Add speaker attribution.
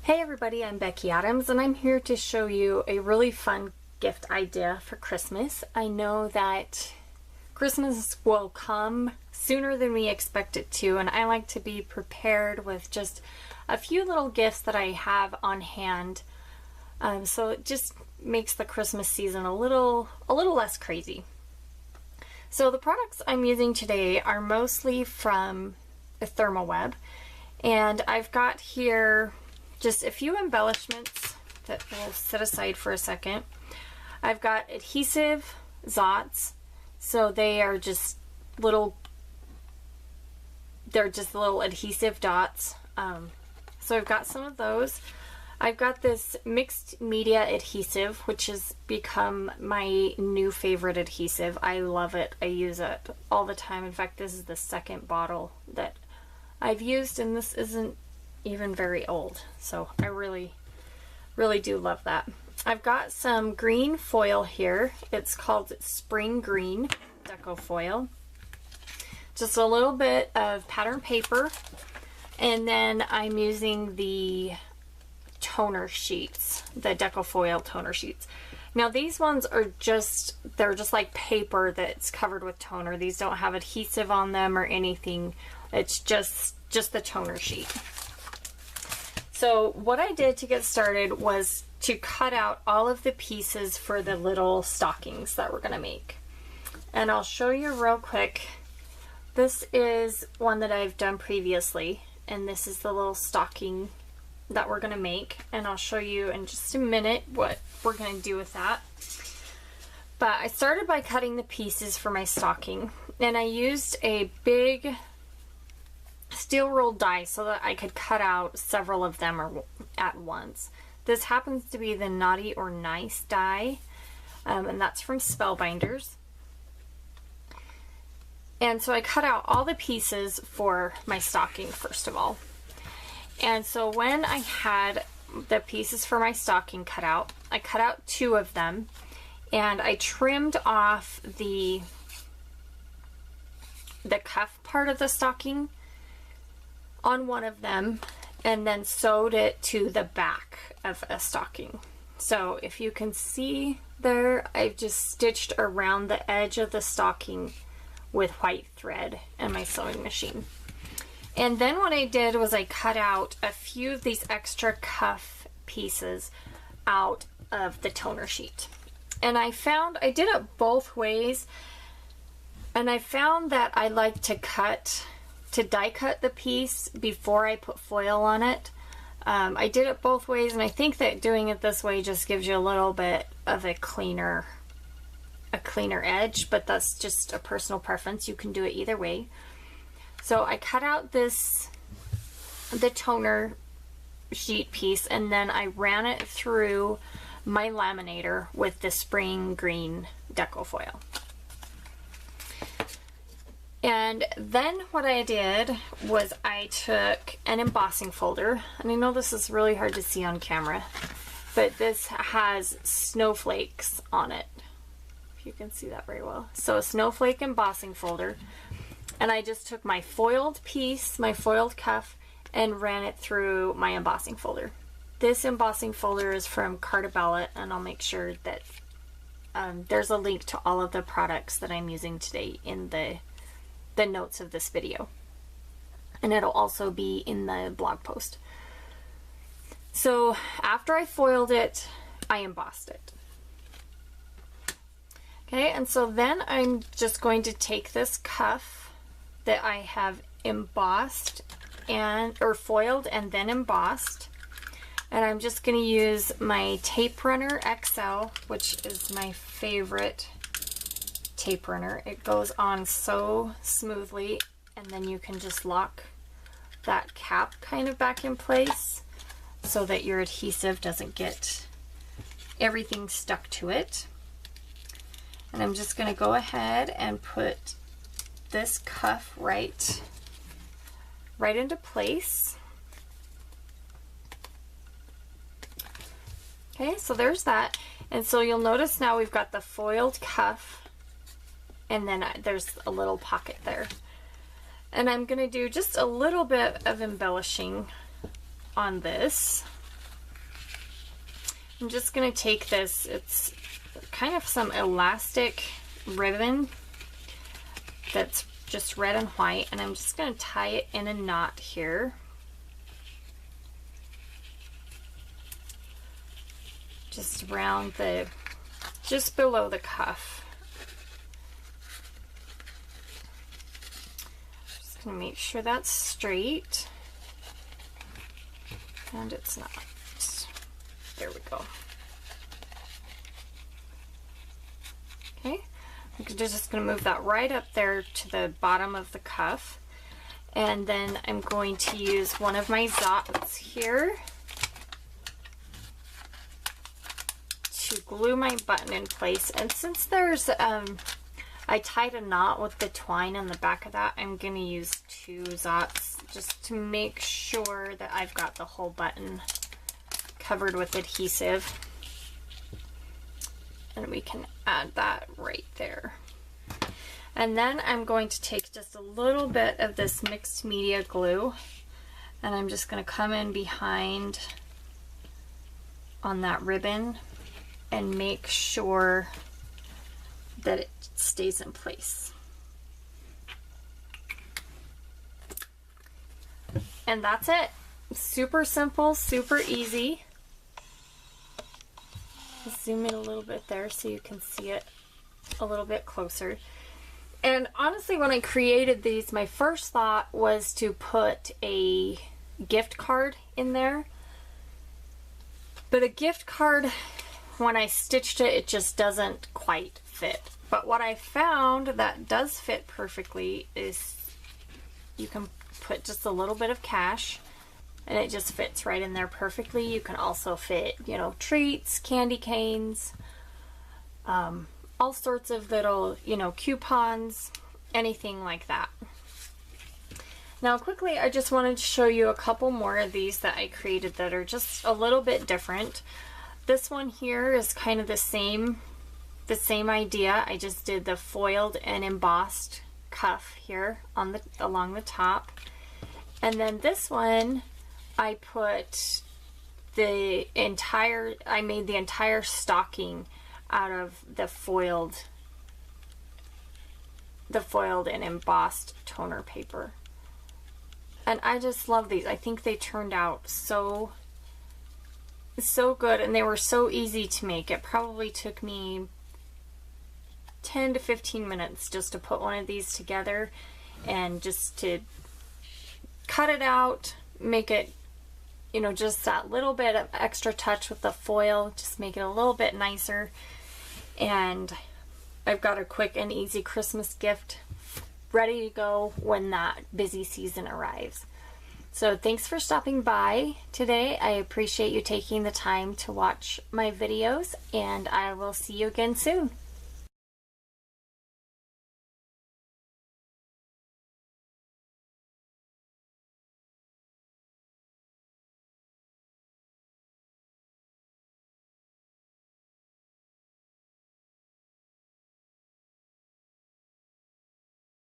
Speaker 1: Hey everybody, I'm Becky Adams and I'm here to show you a really fun gift idea for Christmas. I know that Christmas will come sooner than we expect it to, and I like to be prepared with just a few little gifts that I have on hand. So it just makes the Christmas season a little less crazy. So the products I'm using today are mostly from ThermoWeb, and I've got here just a few embellishments that we'll set aside for a second. I've got adhesive Zots, so they are just little adhesive dots. So I've got some of those. I've got this mixed media adhesive, which has become my new favorite adhesive. I love it. I use it all the time. In fact, this is the second bottle that I've used, and this isn't even very old, so I really do love that. I've got some green foil here. It's called Spring Green Deco Foil. Just a little bit of pattern paper, and then I'm using the toner sheets, the Deco Foil toner sheets. Now these ones are they're just like paper that's covered with toner. These don't have adhesive on them or anything. It's just the toner sheet. So what I did to get started was to cut out all of the pieces for the little stockings that we're going to make. And I'll show you real quick. This is one that I've done previously, and this is the little stocking that we're going to make. And I'll show you in just a minute what we're going to do with that. But I started by cutting the pieces for my stocking, and I used a big steel rolled die so that I could cut out several of them at once. This happens to be the Naughty or Nice die, and that's from Spellbinders. And so I cut out all the pieces for my stocking first of all. And so when I had the pieces for my stocking cut out, I cut out 2 of them, and I trimmed off the cuff part of the stocking on one of them, and then sewed it to the back of a stocking. So if you can see there, I've just stitched around the edge of the stocking with white thread and my sewing machine. And then what I did was I cut out a few of these extra cuff pieces out of the toner sheet. And I did it both ways, and I found that I like to die cut the piece before I put foil on it. I did it both ways, and I think that doing it this way just gives you a little bit of a cleaner edge, but that's just a personal preference. You can do it either way. So I cut out the toner sheet piece, and then I ran it through my laminator with the Spring Green Deco Foil. And then what I did was I took an embossing folder, and I know this is really hard to see on camera, but this has snowflakes on it, if you can see that very well. So a snowflake embossing folder, and I just took my foiled piece, my foiled cuff, and ran it through my embossing folder. This embossing folder is from Cartabella, and I'll make sure that there's a link to all of the products that I'm using today in the notes of this video, and it'll also be in the blog post. So after I foiled it, I embossed it. Okay, and so then I'm just going to take this cuff that I have embossed or foiled and then embossed, and I'm just going to use my Tape Runner XL, which is my favorite tape runner. It goes on so smoothly, and then you can just lock that cap kind of back in place so that your adhesive doesn't get everything stuck to it. And I'm just going to go ahead and put this cuff right into place. Okay, so there's that. And so you'll notice now we've got the foiled cuff, and then there's a little pocket there. And I'm going to do just a little bit of embellishing on this. I'm just going to take this, it's kind of some elastic ribbon that's just red and white, and I'm just going to tie it in a knot here. Just around the, just below the cuff. Just going to make sure that's straight. And it's not. There we go. Okay, I'm just going to move that right up there to the bottom of the cuff. And then I'm going to use one of my dots here to glue my button in place. And since there's, I tied a knot with the twine on the back of that, I'm going to use 2 dots just to make sure that I've got the whole button covered with adhesive. And we can add that right there. And then I'm going to take just a little bit of this mixed media glue, and I'm just going to come in behind on that ribbon and make sure that it stays in place. And that's it. Super simple, super easy. Zoom in a little bit there so you can see it a little bit closer. And honestly, when I created these, my first thought was to put a gift card in there. But a gift card, when I stitched it, it just doesn't quite fit. But what I found that does fit perfectly is you can put just a little bit of cash, and it just fits right in there perfectly. You can also fit, you know, treats, candy canes, all sorts of little, you know, coupons, anything like that. Now quickly, I just wanted to show you a couple more of these that I created that are just a little bit different. This one here is kind of the same idea. I just did the foiled and embossed cuff here on the along the top. And then this one, I made the entire stocking out of the foiled and embossed toner paper. And I just love these. I think they turned out so good, and they were so easy to make. It probably took me 10 to 15 minutes just to put one of these together, and just to cut it out, make it, you know, just that little bit of extra touch with the foil, just make it a little bit nicer. And I've got a quick and easy Christmas gift ready to go when that busy season arrives. So thanks for stopping by today. I appreciate you taking the time to watch my videos, and I will see you again soon.